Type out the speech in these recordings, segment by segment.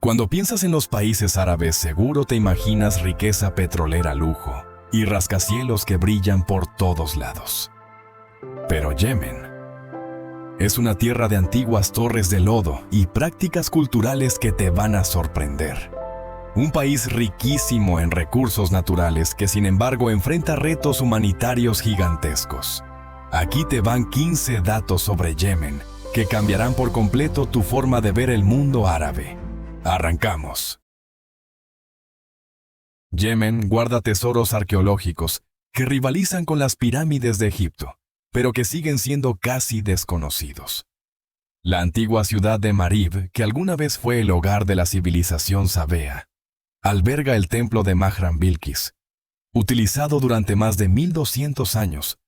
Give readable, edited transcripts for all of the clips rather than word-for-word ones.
Cuando piensas en los países árabes, seguro te imaginas riqueza petrolera, lujo y rascacielos que brillan por todos lados. Pero Yemen es una tierra de antiguas torres de lodo y prácticas culturales que te van a sorprender. Un país riquísimo en recursos naturales que, sin embargo, enfrenta retos humanitarios gigantescos. Aquí te van 15 datos sobre Yemen que cambiarán por completo tu forma de ver el mundo árabe. Arrancamos. Yemen guarda tesoros arqueológicos que rivalizan con las pirámides de Egipto, pero que siguen siendo casi desconocidos. La antigua ciudad de Marib, que alguna vez fue el hogar de la civilización sabea, alberga el templo de Mahram Bilqis, utilizado durante más de 1200 años,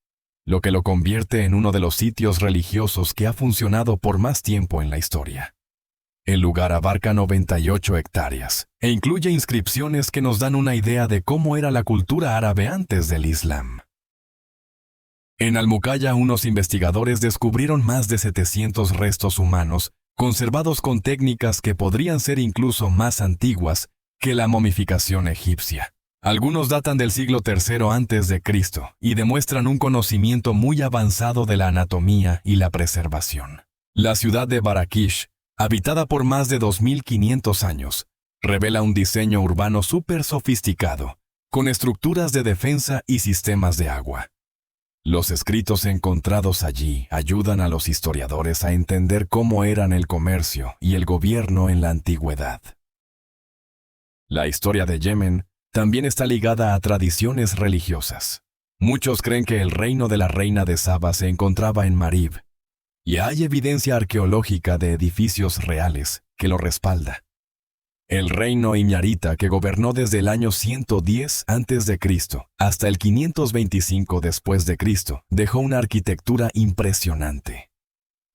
lo que lo convierte en uno de los sitios religiosos que ha funcionado por más tiempo en la historia. El lugar abarca 98 hectáreas e incluye inscripciones que nos dan una idea de cómo era la cultura árabe antes del Islam. En Al-Muqayya, unos investigadores descubrieron más de 700 restos humanos conservados con técnicas que podrían ser incluso más antiguas que la momificación egipcia. Algunos datan del siglo III a.C. y demuestran un conocimiento muy avanzado de la anatomía y la preservación. La ciudad de Barakish, habitada por más de 2500 años, revela un diseño urbano súper sofisticado, con estructuras de defensa y sistemas de agua. Los escritos encontrados allí ayudan a los historiadores a entender cómo eran el comercio y el gobierno en la antigüedad. La historia de Yemen también está ligada a tradiciones religiosas. Muchos creen que el reino de la reina de Saba se encontraba en Marib, y hay evidencia arqueológica de edificios reales que lo respalda. El reino Imyarita, que gobernó desde el año 110 a.C. hasta el 525 después de Cristo, dejó una arquitectura impresionante.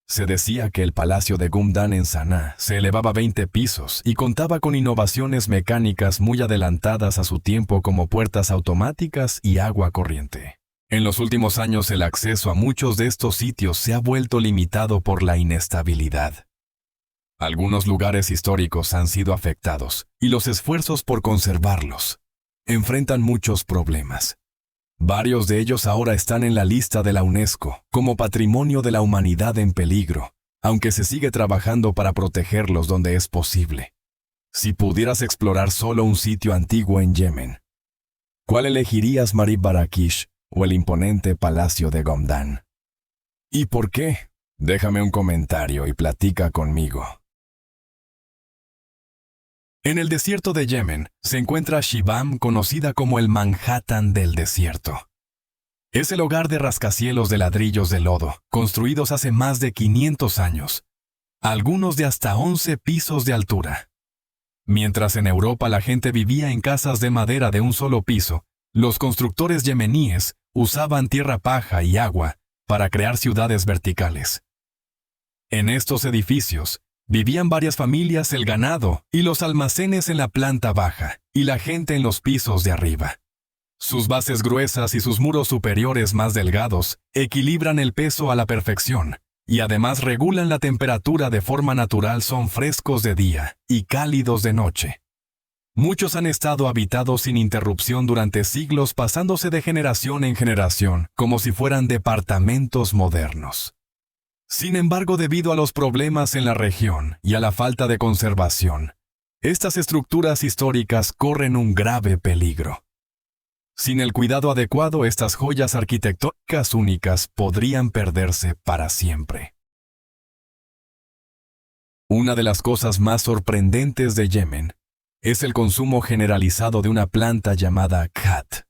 Se decía que el palacio de Gumdan en Saná se elevaba 20 pisos y contaba con innovaciones mecánicas muy adelantadas a su tiempo, como puertas automáticas y agua corriente. En los últimos años, el acceso a muchos de estos sitios se ha vuelto limitado por la inestabilidad. Algunos lugares históricos han sido afectados y los esfuerzos por conservarlos enfrentan muchos problemas. Varios de ellos ahora están en la lista de la UNESCO como Patrimonio de la Humanidad en peligro, aunque se sigue trabajando para protegerlos donde es posible. Si pudieras explorar solo un sitio antiguo en Yemen, ¿cuál elegirías, Marib Barakish o el imponente palacio de Gomdan? ¿Y por qué? Déjame un comentario y platica conmigo. En el desierto de Yemen se encuentra Shibam, conocida como el Manhattan del desierto. Es el hogar de rascacielos de ladrillos de lodo, construidos hace más de 500 años, algunos de hasta 11 pisos de altura. Mientras en Europa la gente vivía en casas de madera de un solo piso, los constructores yemeníes usaban tierra, paja y agua para crear ciudades verticales. En estos edificios vivían varias familias, el ganado y los almacenes en la planta baja y la gente en los pisos de arriba. Sus bases gruesas y sus muros superiores más delgados equilibran el peso a la perfección y además regulan la temperatura de forma natural. Son frescos de día y cálidos de noche. Muchos han estado habitados sin interrupción durante siglos, pasándose de generación en generación, como si fueran departamentos modernos. Sin embargo, debido a los problemas en la región y a la falta de conservación, estas estructuras históricas corren un grave peligro. Sin el cuidado adecuado, estas joyas arquitectónicas únicas podrían perderse para siempre. Una de las cosas más sorprendentes de Yemen es el consumo generalizado de una planta llamada khat.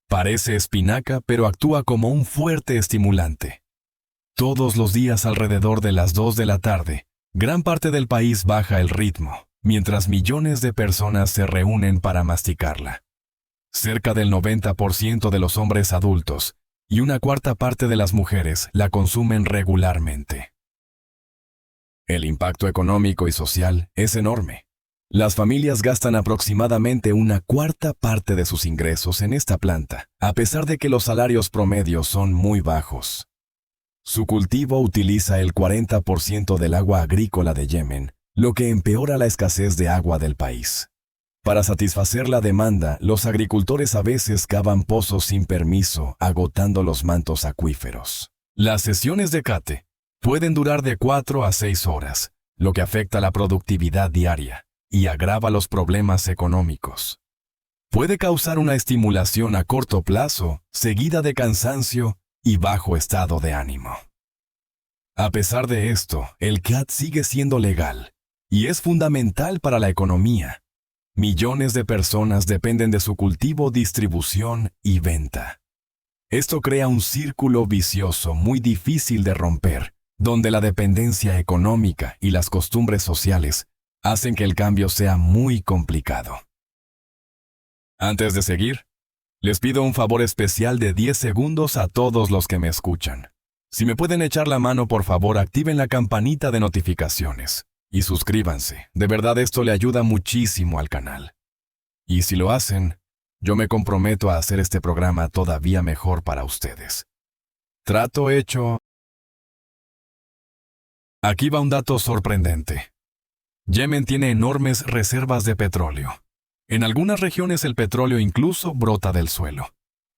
Parece espinaca, pero actúa como un fuerte estimulante. Todos los días alrededor de las 2 de la tarde, gran parte del país baja el ritmo, mientras millones de personas se reúnen para masticarla. Cerca del 90% de los hombres adultos y una cuarta parte de las mujeres la consumen regularmente. El impacto económico y social es enorme. Las familias gastan aproximadamente una cuarta parte de sus ingresos en esta planta, a pesar de que los salarios promedios son muy bajos. Su cultivo utiliza el 40% del agua agrícola de Yemen lo que empeora la escasez de agua del país. Para satisfacer la demanda, los agricultores a veces cavan pozos sin permiso, agotando los mantos acuíferos. Las sesiones de cate pueden durar de 4 a 6 horas, lo que afecta la productividad diaria y agrava los problemas económicos. Puede causar una estimulación a corto plazo, seguida de cansancio y bajo estado de ánimo. A pesar de esto, el CAT sigue siendo legal y es fundamental para la economía. Millones de personas dependen de su cultivo, distribución y venta. Esto crea un círculo vicioso muy difícil de romper, donde la dependencia económica y las costumbres sociales hacen que el cambio sea muy complicado. Antes de seguir, les pido un favor especial de 10 segundos a todos los que me escuchan. Si me pueden echar la mano, por favor, activen la campanita de notificaciones y suscríbanse. De verdad, esto le ayuda muchísimo al canal. Y si lo hacen, yo me comprometo a hacer este programa todavía mejor para ustedes. Trato hecho. Aquí va un dato sorprendente. Yemen tiene enormes reservas de petróleo. En algunas regiones el petróleo incluso brota del suelo.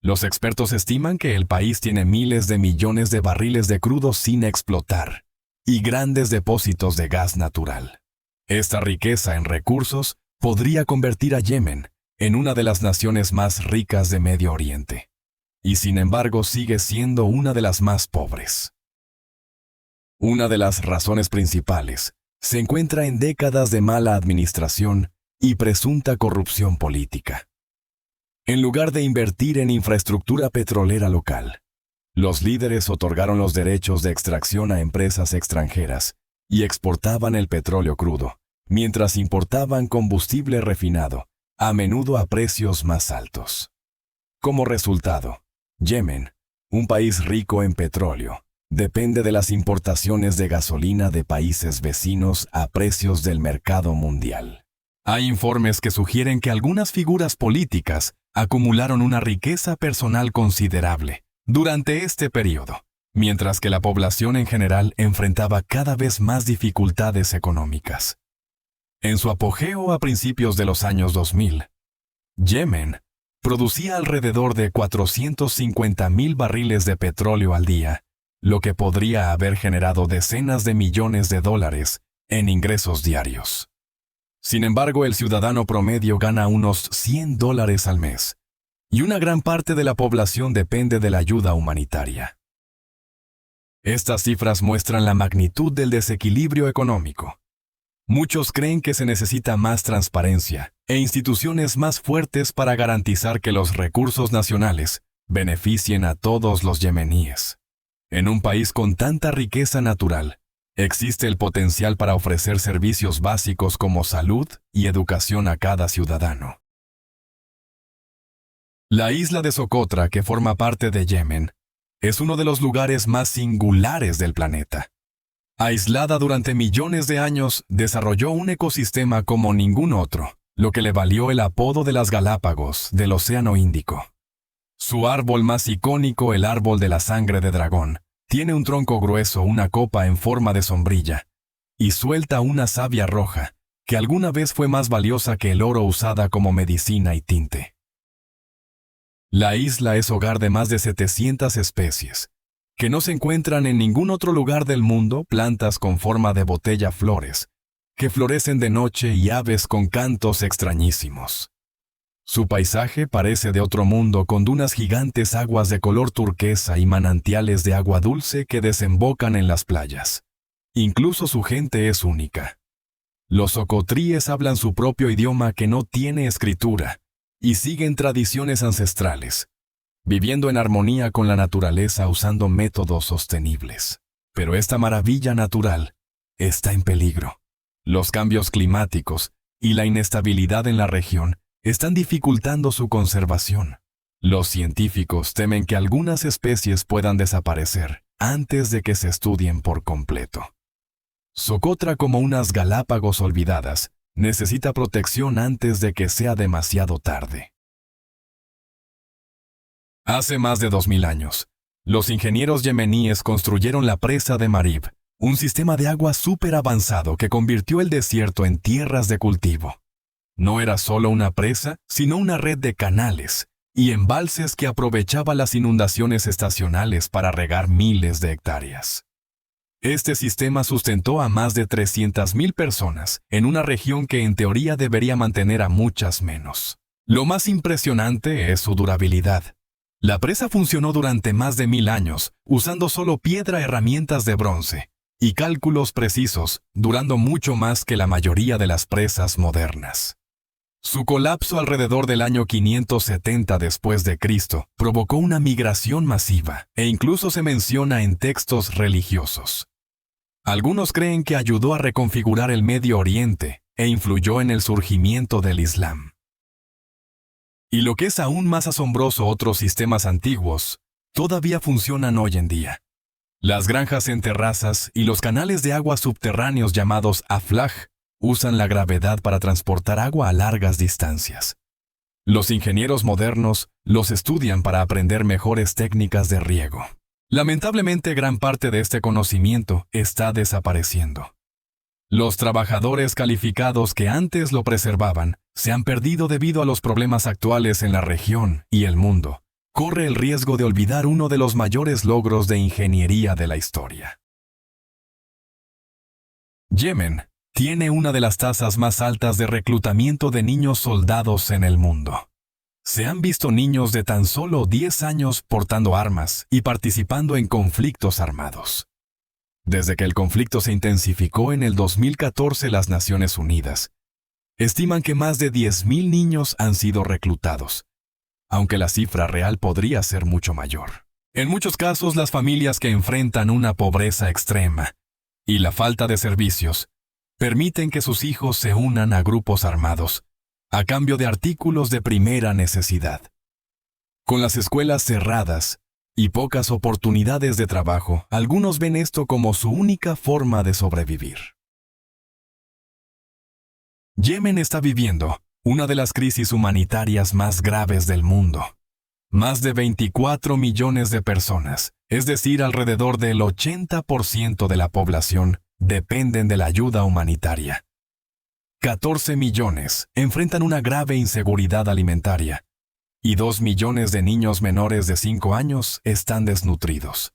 Los expertos estiman que el país tiene miles de millones de barriles de crudo sin explotar y grandes depósitos de gas natural. Esta riqueza en recursos podría convertir a Yemen en una de las naciones más ricas de Medio Oriente. Y sin embargo sigue siendo una de las más pobres. Una de las razones principales se encuentra en décadas de mala administración y presunta corrupción política. En lugar de invertir en infraestructura petrolera local, los líderes otorgaron los derechos de extracción a empresas extranjeras y exportaban el petróleo crudo, mientras importaban combustible refinado, a menudo a precios más altos. Como resultado, Yemen, un país rico en petróleo, depende de las importaciones de gasolina de países vecinos a precios del mercado mundial. Hay informes que sugieren que algunas figuras políticas acumularon una riqueza personal considerable durante este periodo, mientras que la población en general enfrentaba cada vez más dificultades económicas. En su apogeo a principios de los años 2000, Yemen producía alrededor de 450,000 barriles de petróleo al día, lo que podría haber generado decenas de millones de dólares en ingresos diarios. Sin embargo, el ciudadano promedio gana unos $100 al mes, y una gran parte de la población depende de la ayuda humanitaria. Estas cifras muestran la magnitud del desequilibrio económico. Muchos creen que se necesita más transparencia e instituciones más fuertes para garantizar que los recursos nacionales beneficien a todos los yemeníes. En un país con tanta riqueza natural, existe el potencial para ofrecer servicios básicos como salud y educación a cada ciudadano. La isla de Socotra, que forma parte de Yemen, es uno de los lugares más singulares del planeta. Aislada durante millones de años, desarrolló un ecosistema como ningún otro, lo que le valió el apodo de las Galápagos del Océano Índico. Su árbol más icónico, el árbol de la sangre de dragón, tiene un tronco grueso, una copa en forma de sombrilla, y suelta una savia roja, que alguna vez fue más valiosa que el oro usada como medicina y tinte. La isla es hogar de más de 700 especies, que no se encuentran en ningún otro lugar del mundo, plantas con forma de botella, flores, que florecen de noche y aves con cantos extrañísimos. Su paisaje parece de otro mundo, con dunas gigantes, aguas de color turquesa y manantiales de agua dulce que desembocan en las playas. Incluso su gente es única. Los socotríes hablan su propio idioma que no tiene escritura y siguen tradiciones ancestrales, viviendo en armonía con la naturaleza usando métodos sostenibles. Pero esta maravilla natural está en peligro. Los cambios climáticos y la inestabilidad en la región están dificultando su conservación. Los científicos temen que algunas especies puedan desaparecer antes de que se estudien por completo. Socotra, como unas Galápagos olvidadas, necesita protección antes de que sea demasiado tarde. Hace más de 2000 años, los ingenieros yemeníes construyeron la presa de Marib un sistema de agua súper avanzado que convirtió el desierto en tierras de cultivo. No era solo una presa, sino una red de canales y embalses que aprovechaba las inundaciones estacionales para regar miles de hectáreas. Este sistema sustentó a más de 300.000 personas en una región que en teoría debería mantener a muchas menos. Lo más impresionante es su durabilidad. La presa funcionó durante más de 1000 años, usando solo piedra, herramientas de bronce y cálculos precisos, durando mucho más que la mayoría de las presas modernas. Su colapso alrededor del año 570 después de Cristo provocó una migración masiva e incluso se menciona en textos religiosos. Algunos creen que ayudó a reconfigurar el Medio Oriente e influyó en el surgimiento del Islam. Y lo que es aún más asombroso, otros sistemas antiguos todavía funcionan hoy en día. Las granjas en terrazas y los canales de agua subterráneos llamados aflaj usan la gravedad para transportar agua a largas distancias. Los ingenieros modernos los estudian para aprender mejores técnicas de riego. Lamentablemente, gran parte de este conocimiento está desapareciendo. Los trabajadores calificados que antes lo preservaban se han perdido debido a los problemas actuales en la región y el mundo. Corre el riesgo de olvidar uno de los mayores logros de ingeniería de la historia. Yemen tiene una de las tasas más altas de reclutamiento de niños soldados en el mundo. Se han visto niños de tan solo 10 años portando armas y participando en conflictos armados. Desde que el conflicto se intensificó en el 2014, las Naciones Unidas estiman que más de 10.000 niños han sido reclutados, aunque la cifra real podría ser mucho mayor. En muchos casos, las familias que enfrentan una pobreza extrema y la falta de servicios permiten que sus hijos se unan a grupos armados a cambio de artículos de primera necesidad. Con las escuelas cerradas y pocas oportunidades de trabajo, algunos ven esto como su única forma de sobrevivir. Yemen está viviendo una de las crisis humanitarias más graves del mundo. Más de 24 millones de personas, es decir, alrededor del 80% de la población, dependen de la ayuda humanitaria. 14 millones enfrentan una grave inseguridad alimentaria y 2 millones de niños menores de 5 años están desnutridos.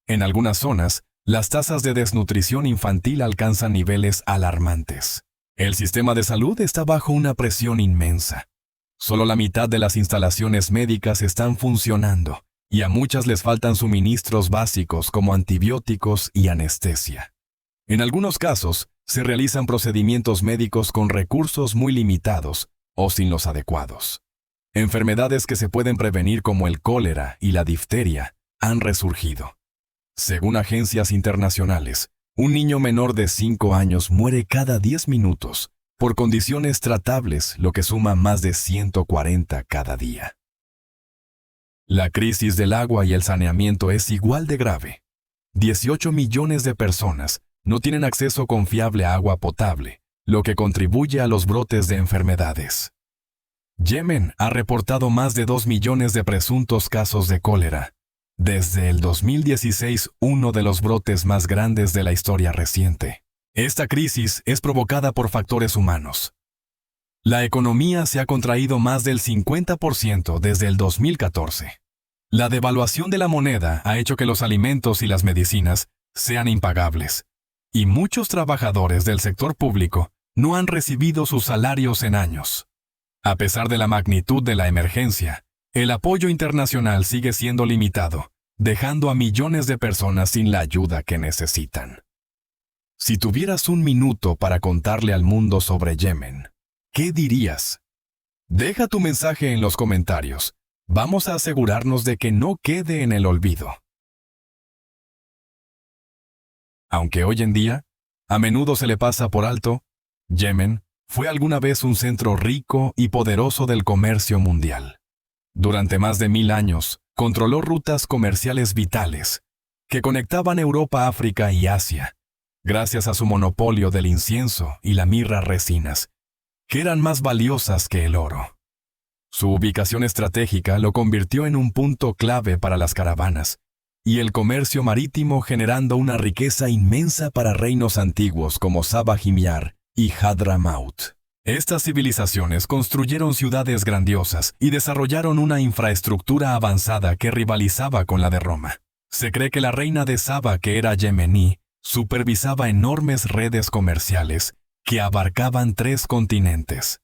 En algunas zonas, las tasas de desnutrición infantil alcanzan niveles alarmantes. El sistema de salud está bajo una presión inmensa. Solo la mitad de las instalaciones médicas están funcionando y a muchas les faltan suministros básicos como antibióticos y anestesia. En algunos casos, se realizan procedimientos médicos con recursos muy limitados o sin los adecuados. Enfermedades que se pueden prevenir como el cólera y la difteria han resurgido. Según agencias internacionales, un niño menor de 5 años muere cada 10 minutos por condiciones tratables, lo que suma más de 140 cada día. La crisis del agua y el saneamiento es igual de grave. 18 millones de personas no tienen acceso confiable a agua potable, lo que contribuye a los brotes de enfermedades. Yemen ha reportado más de 2 millones de presuntos casos de cólera. Desde el 2016, uno de los brotes más grandes de la historia reciente. Esta crisis es provocada por factores humanos. La economía se ha contraído más del 50% desde el 2014. La devaluación de la moneda ha hecho que los alimentos y las medicinas sean impagables, y muchos trabajadores del sector público no han recibido sus salarios en años. A pesar de la magnitud de la emergencia, el apoyo internacional sigue siendo limitado, dejando a millones de personas sin la ayuda que necesitan. Si tuvieras un minuto para contarle al mundo sobre Yemen, ¿qué dirías? Deja tu mensaje en los comentarios. Vamos a asegurarnos de que no quede en el olvido. Aunque hoy en día, a menudo se le pasa por alto, Yemen fue alguna vez un centro rico y poderoso del comercio mundial. Durante más de 1000 años, controló rutas comerciales vitales que conectaban Europa, África y Asia, gracias a su monopolio del incienso y la mirra resinas, que eran más valiosas que el oro. Su ubicación estratégica lo convirtió en un punto clave para las caravanas y el comercio marítimo generando una riqueza inmensa para reinos antiguos como Sabah Himyar y Hadramaut. Estas civilizaciones construyeron ciudades grandiosas y desarrollaron una infraestructura avanzada que rivalizaba con la de Roma. Se cree que la reina de Saba, que era yemení, supervisaba enormes redes comerciales que abarcaban 3 continentes.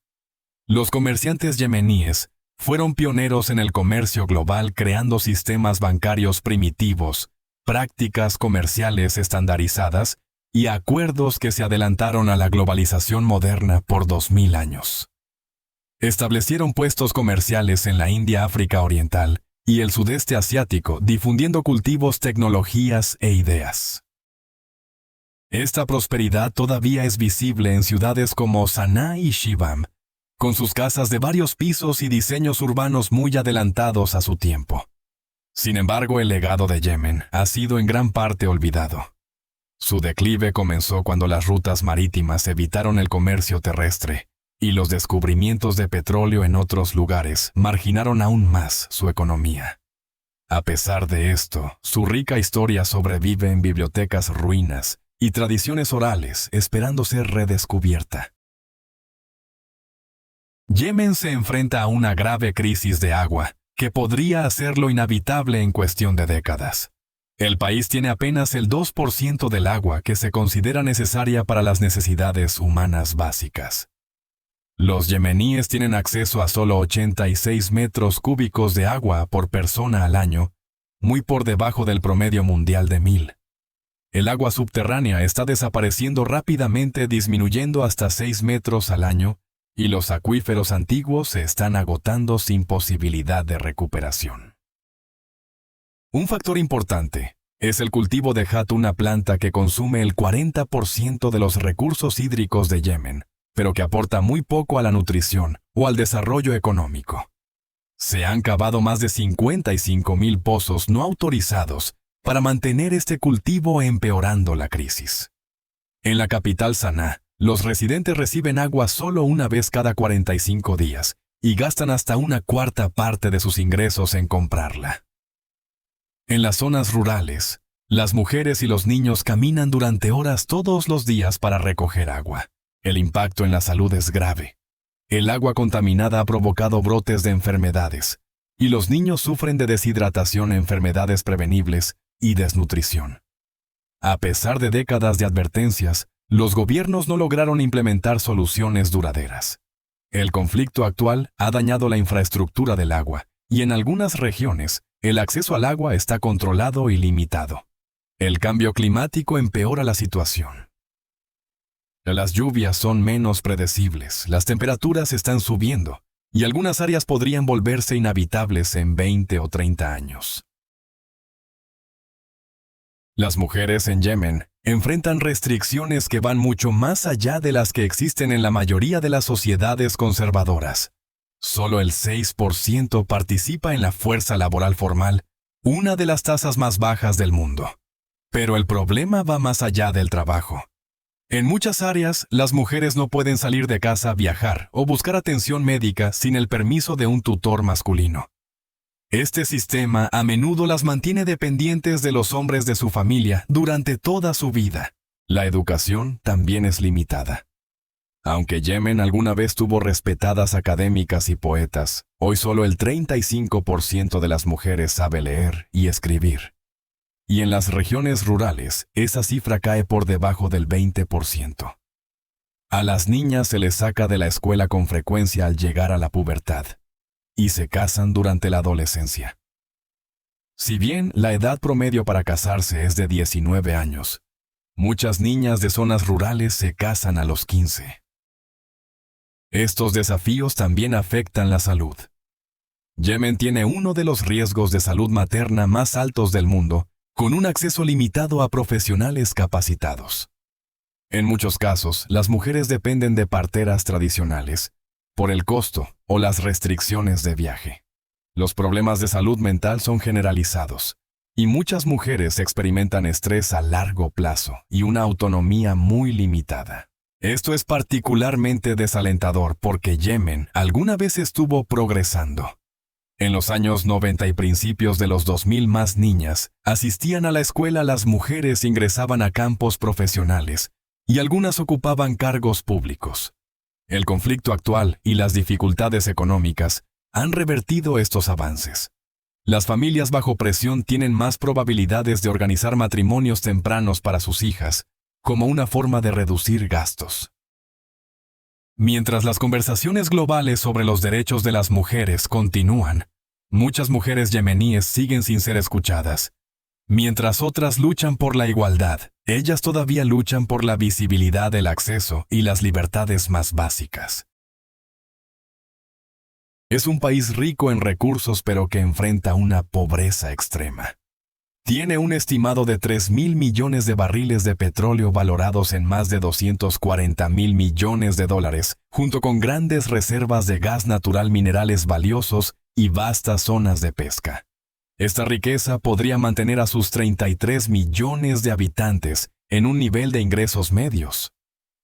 Los comerciantes yemeníes fueron pioneros en el comercio global creando sistemas bancarios primitivos, prácticas comerciales estandarizadas y acuerdos que se adelantaron a la globalización moderna por 2000 años. Establecieron puestos comerciales en la India, África Oriental y el sudeste asiático, difundiendo cultivos, tecnologías e ideas. Esta prosperidad todavía es visible en ciudades como Saná y Shibam, con sus casas de varios pisos y diseños urbanos muy adelantados a su tiempo. Sin embargo, el legado de Yemen ha sido en gran parte olvidado. Su declive comenzó cuando las rutas marítimas evitaron el comercio terrestre y los descubrimientos de petróleo en otros lugares marginaron aún más su economía. A pesar de esto, su rica historia sobrevive en bibliotecas, ruinas y tradiciones orales esperando ser redescubierta. Yemen se enfrenta a una grave crisis de agua que podría hacerlo inhabitable en cuestión de décadas. El país tiene apenas el 2% del agua que se considera necesaria para las necesidades humanas básicas. Los yemeníes tienen acceso a solo 86 metros cúbicos de agua por persona al año, muy por debajo del promedio mundial de 1000. El agua subterránea está desapareciendo rápidamente, disminuyendo hasta 6 metros al año, y los acuíferos antiguos se están agotando sin posibilidad de recuperación. Un factor importante es el cultivo de jat, una planta que consume el 40% de los recursos hídricos de Yemen, pero que aporta muy poco a la nutrición o al desarrollo económico. Se han cavado más de 55,000 pozos no autorizados para mantener este cultivo, empeorando la crisis. En la capital Saná, los residentes reciben agua solo una vez cada 45 días y gastan hasta 1/4 parte de sus ingresos en comprarla. En las zonas rurales, las mujeres y los niños caminan durante horas todos los días para recoger agua. El impacto en la salud es grave. El agua contaminada ha provocado brotes de enfermedades, y los niños sufren de deshidratación, enfermedades prevenibles y desnutrición. A pesar de décadas de advertencias, los gobiernos no lograron implementar soluciones duraderas. El conflicto actual ha dañado la infraestructura del agua, y en algunas regiones, el acceso al agua está controlado y limitado. El cambio climático empeora la situación. Las lluvias son menos predecibles, las temperaturas están subiendo, y algunas áreas podrían volverse inhabitables en 20 o 30 años. Las mujeres en Yemen enfrentan restricciones que van mucho más allá de las que existen en la mayoría de las sociedades conservadoras. Solo el 6% participa en la fuerza laboral formal, una de las tasas más bajas del mundo. Pero el problema va más allá del trabajo. En muchas áreas, las mujeres no pueden salir de casa, viajar o buscar atención médica sin el permiso de un tutor masculino. Este sistema a menudo las mantiene dependientes de los hombres de su familia durante toda su vida. La educación también es limitada. Aunque Yemen alguna vez tuvo respetadas académicas y poetas, hoy solo el 35% de las mujeres sabe leer y escribir. Y en las regiones rurales, esa cifra cae por debajo del 20%. A las niñas se les saca de la escuela con frecuencia al llegar a la pubertad, y se casan durante la adolescencia. Si bien la edad promedio para casarse es de 19 años, muchas niñas de zonas rurales se casan a los 15. Estos desafíos también afectan la salud. Yemen tiene uno de los riesgos de salud materna más altos del mundo, con un acceso limitado a profesionales capacitados. En muchos casos, las mujeres dependen de parteras tradicionales, por el costo o las restricciones de viaje. Los problemas de salud mental son generalizados, y muchas mujeres experimentan estrés a largo plazo y una autonomía muy limitada. Esto es particularmente desalentador porque Yemen alguna vez estuvo progresando. En los años 90 y principios de los 2000 más niñas asistían a la escuela, las mujeres ingresaban a campos profesionales y algunas ocupaban cargos públicos. El conflicto actual y las dificultades económicas han revertido estos avances. Las familias bajo presión tienen más probabilidades de organizar matrimonios tempranos para sus hijas, como una forma de reducir gastos. Mientras las conversaciones globales sobre los derechos de las mujeres continúan, muchas mujeres yemeníes siguen sin ser escuchadas. Mientras otras luchan por la igualdad, ellas todavía luchan por la visibilidad del acceso y las libertades más básicas. Es un país rico en recursos pero que enfrenta una pobreza extrema. Tiene un estimado de 3.000 millones de barriles de petróleo valorados en más de 240.000 millones de dólares, junto con grandes reservas de gas natural, minerales valiosos y vastas zonas de pesca. Esta riqueza podría mantener a sus 33 millones de habitantes en un nivel de ingresos medios.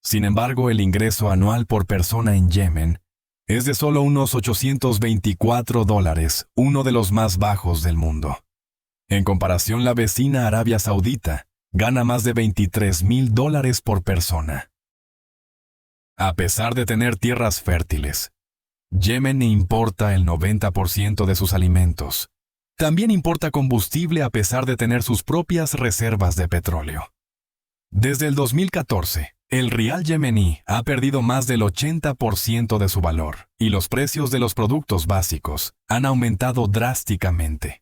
Sin embargo, el ingreso anual por persona en Yemen es de solo unos $824, uno de los más bajos del mundo. En comparación, la vecina Arabia Saudita gana más de $23.000 por persona. A pesar de tener tierras fértiles, Yemen importa el 90% de sus alimentos. También importa combustible a pesar de tener sus propias reservas de petróleo. Desde el 2014, el rial yemení ha perdido más del 80% de su valor, y los precios de los productos básicos han aumentado drásticamente.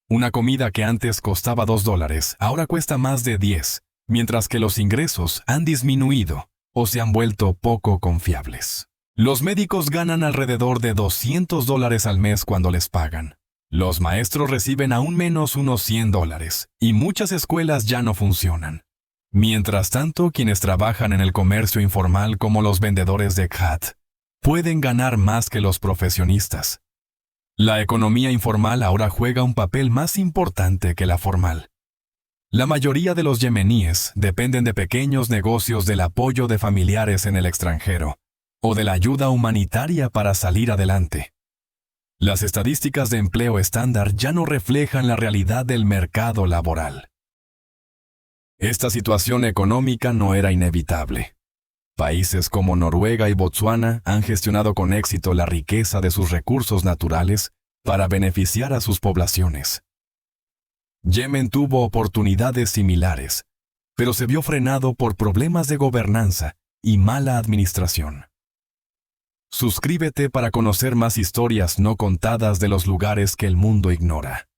Una comida que antes costaba $2 ahora cuesta más de 10, mientras que los ingresos han disminuido o se han vuelto poco confiables. Los médicos ganan alrededor de $200 al mes cuando les pagan. Los maestros reciben aún menos, unos $100, y muchas escuelas ya no funcionan. Mientras tanto, quienes trabajan en el comercio informal, como los vendedores de khat, pueden ganar más que los profesionistas. La economía informal ahora juega un papel más importante que la formal. La mayoría de los yemeníes dependen de pequeños negocios, del apoyo de familiares en el extranjero o de la ayuda humanitaria para salir adelante. Las estadísticas de empleo estándar ya no reflejan la realidad del mercado laboral. Esta situación económica no era inevitable. Países como Noruega y Botsuana han gestionado con éxito la riqueza de sus recursos naturales para beneficiar a sus poblaciones. Yemen tuvo oportunidades similares, pero se vio frenado por problemas de gobernanza y mala administración. Suscríbete para conocer más historias no contadas de los lugares que el mundo ignora.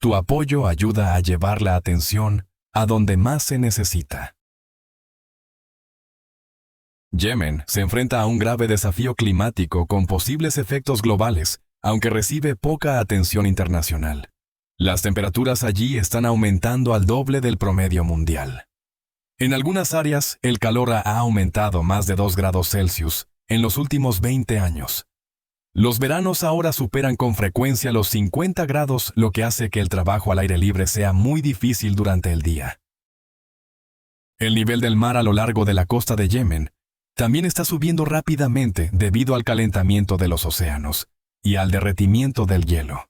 Tu apoyo ayuda a llevar la atención a donde más se necesita. Yemen se enfrenta a un grave desafío climático con posibles efectos globales, aunque recibe poca atención internacional. Las temperaturas allí están aumentando al doble del promedio mundial. En algunas áreas, el calor ha aumentado más de 2 grados Celsius en los últimos 20 años. Los veranos ahora superan con frecuencia los 50 grados, lo que hace que el trabajo al aire libre sea muy difícil durante el día. El nivel del mar a lo largo de la costa de Yemen también está subiendo rápidamente debido al calentamiento de los océanos y al derretimiento del hielo.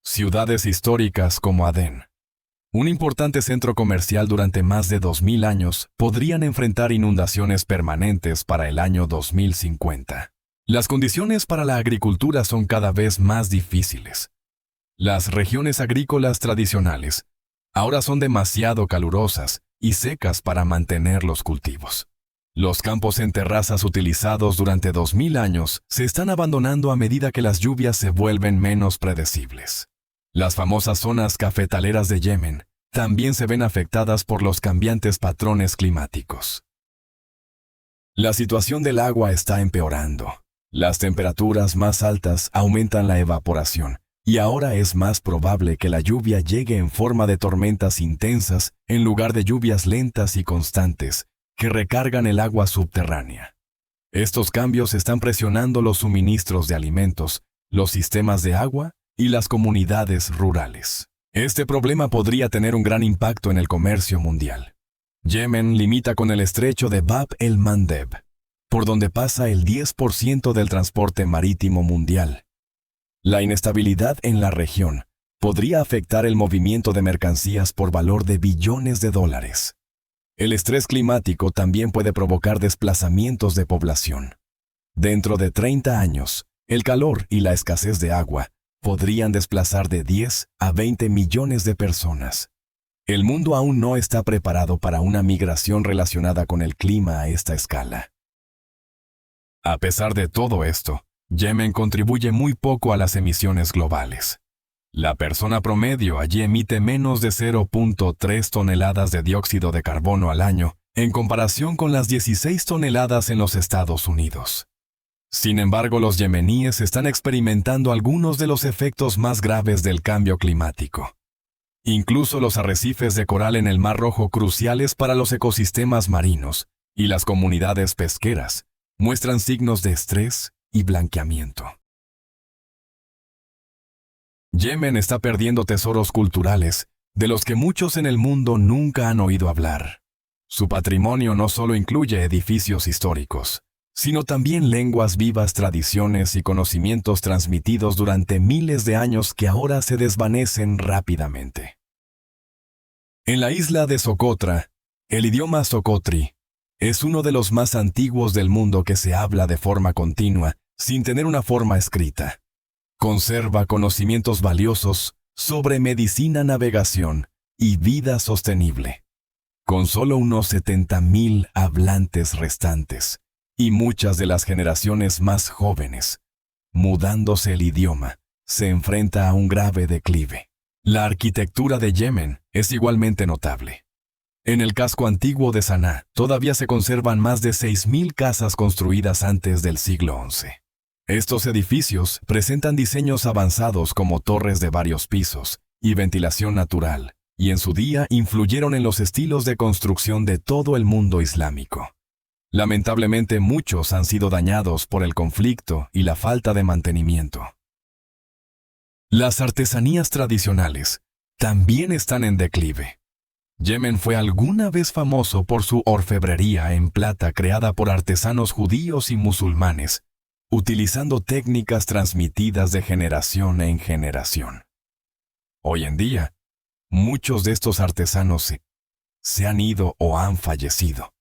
Ciudades históricas como Adén, un importante centro comercial durante más de 2000 años, podrían enfrentar inundaciones permanentes para el año 2050. Las condiciones para la agricultura son cada vez más difíciles. Las regiones agrícolas tradicionales ahora son demasiado calurosas y secas para mantener los cultivos. Los campos en terrazas utilizados durante 2000 años se están abandonando a medida que las lluvias se vuelven menos predecibles. Las famosas zonas cafetaleras de Yemen también se ven afectadas por los cambiantes patrones climáticos. La situación del agua está empeorando. Las temperaturas más altas aumentan la evaporación, y ahora es más probable que la lluvia llegue en forma de tormentas intensas en lugar de lluvias lentas y constantes que recargan el agua subterránea. Estos cambios están presionando los suministros de alimentos, los sistemas de agua y las comunidades rurales. Este problema podría tener un gran impacto en el comercio mundial. Yemen limita con el estrecho de Bab el-Mandeb, por donde pasa el 10% del transporte marítimo mundial. La inestabilidad en la región podría afectar el movimiento de mercancías por valor de billones de dólares. El estrés climático también puede provocar desplazamientos de población. Dentro de 30 años, el calor y la escasez de agua podrían desplazar de 10 a 20 millones de personas. El mundo aún no está preparado para una migración relacionada con el clima a esta escala. A pesar de todo esto, Yemen contribuye muy poco a las emisiones globales. La persona promedio allí emite menos de 0.3 toneladas de dióxido de carbono al año, en comparación con las 16 toneladas en los Estados Unidos. Sin embargo, los yemeníes están experimentando algunos de los efectos más graves del cambio climático. Incluso los arrecifes de coral en el Mar Rojo, cruciales para los ecosistemas marinos y las comunidades pesqueras, muestran signos de estrés y blanqueamiento. Yemen está perdiendo tesoros culturales de los que muchos en el mundo nunca han oído hablar. Su patrimonio no solo incluye edificios históricos, sino también lenguas vivas, tradiciones y conocimientos transmitidos durante miles de años que ahora se desvanecen rápidamente. En la isla de Socotra, el idioma socotri es uno de los más antiguos del mundo que se habla de forma continua, sin tener una forma escrita. Conserva conocimientos valiosos sobre medicina, navegación y vida sostenible. Con solo unos 70,000 hablantes restantes y muchas de las generaciones más jóvenes, mudándose el idioma, se enfrenta a un grave declive. La arquitectura de Yemen es igualmente notable. En el casco antiguo de Saná todavía se conservan más de 6,000 casas construidas antes del siglo XI. Estos edificios presentan diseños avanzados como torres de varios pisos y ventilación natural, y en su día influyeron en los estilos de construcción de todo el mundo islámico. Lamentablemente, muchos han sido dañados por el conflicto y la falta de mantenimiento. Las artesanías tradicionales también están en declive. Yemen fue alguna vez famoso por su orfebrería en plata creada por artesanos judíos y musulmanes, utilizando técnicas transmitidas de generación en generación. Hoy en día, muchos de estos artesanos se han ido o han fallecido,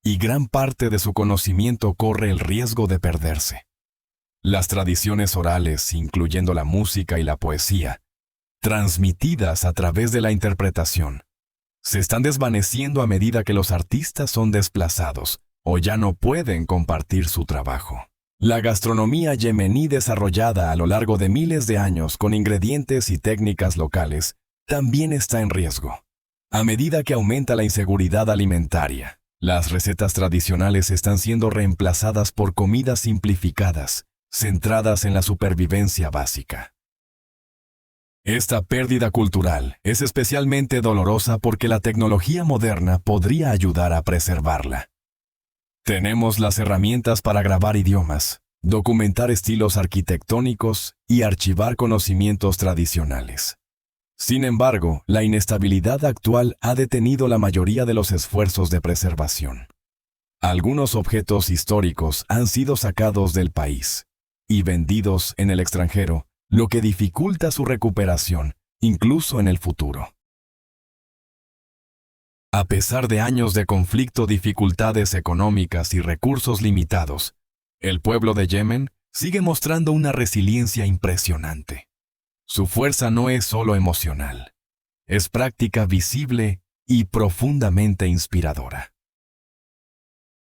y gran parte de su conocimiento corre el riesgo de perderse. Las tradiciones orales, incluyendo la música y la poesía, transmitidas a través de la interpretación, se están desvaneciendo a medida que los artistas son desplazados o ya no pueden compartir su trabajo. La gastronomía yemení, desarrollada a lo largo de miles de años con ingredientes y técnicas locales, también está en riesgo. A medida que aumenta la inseguridad alimentaria, las recetas tradicionales están siendo reemplazadas por comidas simplificadas, centradas en la supervivencia básica. Esta pérdida cultural es especialmente dolorosa porque la tecnología moderna podría ayudar a preservarla. Tenemos las herramientas para grabar idiomas, documentar estilos arquitectónicos y archivar conocimientos tradicionales. Sin embargo, la inestabilidad actual ha detenido la mayoría de los esfuerzos de preservación. Algunos objetos históricos han sido sacados del país y vendidos en el extranjero, lo que dificulta su recuperación, incluso en el futuro. A pesar de años de conflicto, dificultades económicas y recursos limitados, el pueblo de Yemen sigue mostrando una resiliencia impresionante. Su fuerza no es solo emocional, es práctica, visible y profundamente inspiradora.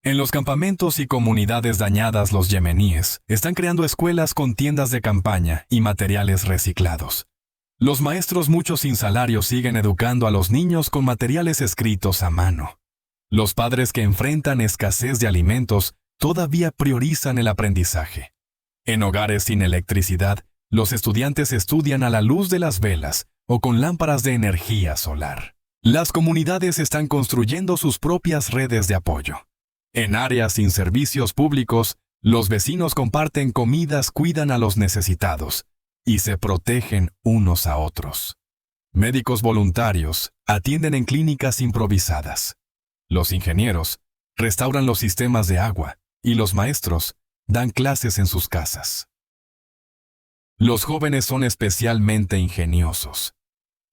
En los campamentos y comunidades dañadas, los yemeníes están creando escuelas con tiendas de campaña y materiales reciclados. Los maestros, muchos sin salario, siguen educando a los niños con materiales escritos a mano. Los padres que enfrentan escasez de alimentos todavía priorizan el aprendizaje. En hogares sin electricidad, los estudiantes estudian a la luz de las velas o con lámparas de energía solar. Las comunidades están construyendo sus propias redes de apoyo. En áreas sin servicios públicos, los vecinos comparten comidas, cuidan a los necesitados y se protegen unos a otros. Médicos voluntarios atienden en clínicas improvisadas. Los ingenieros restauran los sistemas de agua y los maestros dan clases en sus casas. Los jóvenes son especialmente ingeniosos.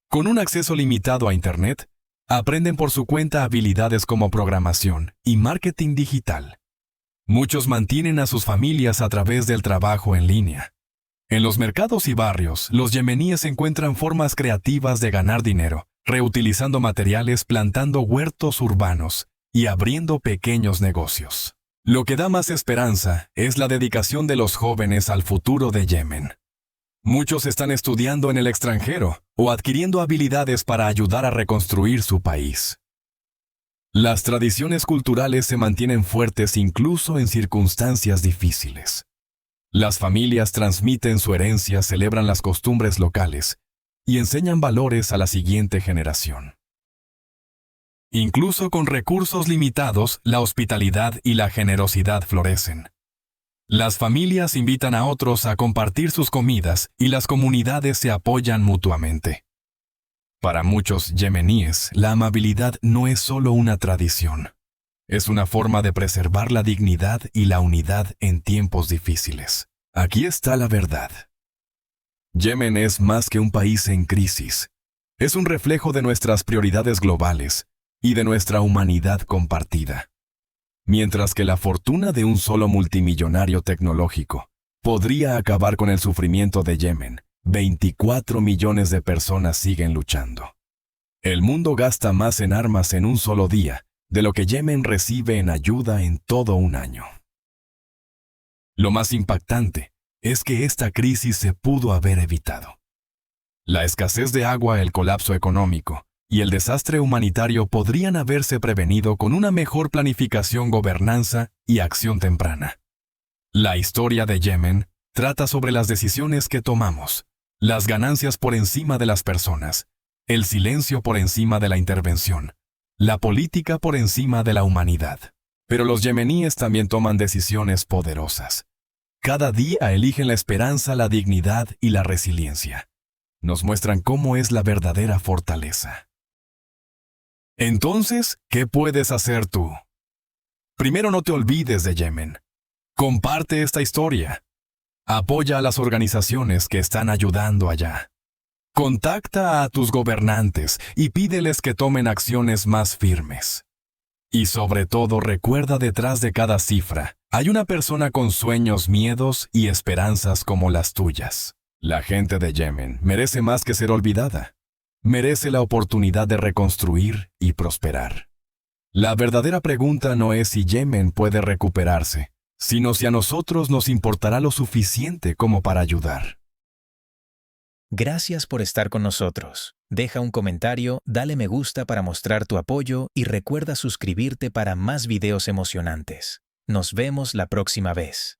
Con un acceso limitado a Internet, aprenden por su cuenta habilidades como programación y marketing digital. Muchos mantienen a sus familias a través del trabajo en línea. En los mercados y barrios, los yemeníes encuentran formas creativas de ganar dinero, reutilizando materiales, plantando huertos urbanos y abriendo pequeños negocios. Lo que da más esperanza es la dedicación de los jóvenes al futuro de Yemen. Muchos están estudiando en el extranjero o adquiriendo habilidades para ayudar a reconstruir su país. Las tradiciones culturales se mantienen fuertes incluso en circunstancias difíciles. Las familias transmiten su herencia, celebran las costumbres locales y enseñan valores a la siguiente generación. Incluso con recursos limitados, la hospitalidad y la generosidad florecen. Las familias invitan a otros a compartir sus comidas y las comunidades se apoyan mutuamente. Para muchos yemeníes, la amabilidad no es solo una tradición. Es una forma de preservar la dignidad y la unidad en tiempos difíciles. Aquí está la verdad. Yemen es más que un país en crisis. Es un reflejo de nuestras prioridades globales y de nuestra humanidad compartida. Mientras que la fortuna de un solo multimillonario tecnológico podría acabar con el sufrimiento de Yemen, 24 millones de personas siguen luchando. El mundo gasta más en armas en un solo día de lo que Yemen recibe en ayuda en todo un año. Lo más impactante es que esta crisis se pudo haber evitado. La escasez de agua, el colapso económico y el desastre humanitario podrían haberse prevenido con una mejor planificación, gobernanza y acción temprana. La historia de Yemen trata sobre las decisiones que tomamos, las ganancias por encima de las personas, el silencio por encima de la intervención, la política por encima de la humanidad. Pero los yemeníes también toman decisiones poderosas. Cada día eligen la esperanza, la dignidad y la resiliencia. Nos muestran cómo es la verdadera fortaleza. Entonces, ¿qué puedes hacer tú? Primero, no te olvides de Yemen. Comparte esta historia. Apoya a las organizaciones que están ayudando allá. Contacta a tus gobernantes y pídeles que tomen acciones más firmes. Y sobre todo, recuerda, detrás de cada cifra hay una persona con sueños, miedos y esperanzas como las tuyas. La gente de Yemen merece más que ser olvidada. Merece la oportunidad de reconstruir y prosperar. La verdadera pregunta no es si Yemen puede recuperarse, sino si a nosotros nos importará lo suficiente como para ayudar. Gracias por estar con nosotros. Deja un comentario, dale me gusta para mostrar tu apoyo y recuerda suscribirte para más videos emocionantes. Nos vemos la próxima vez.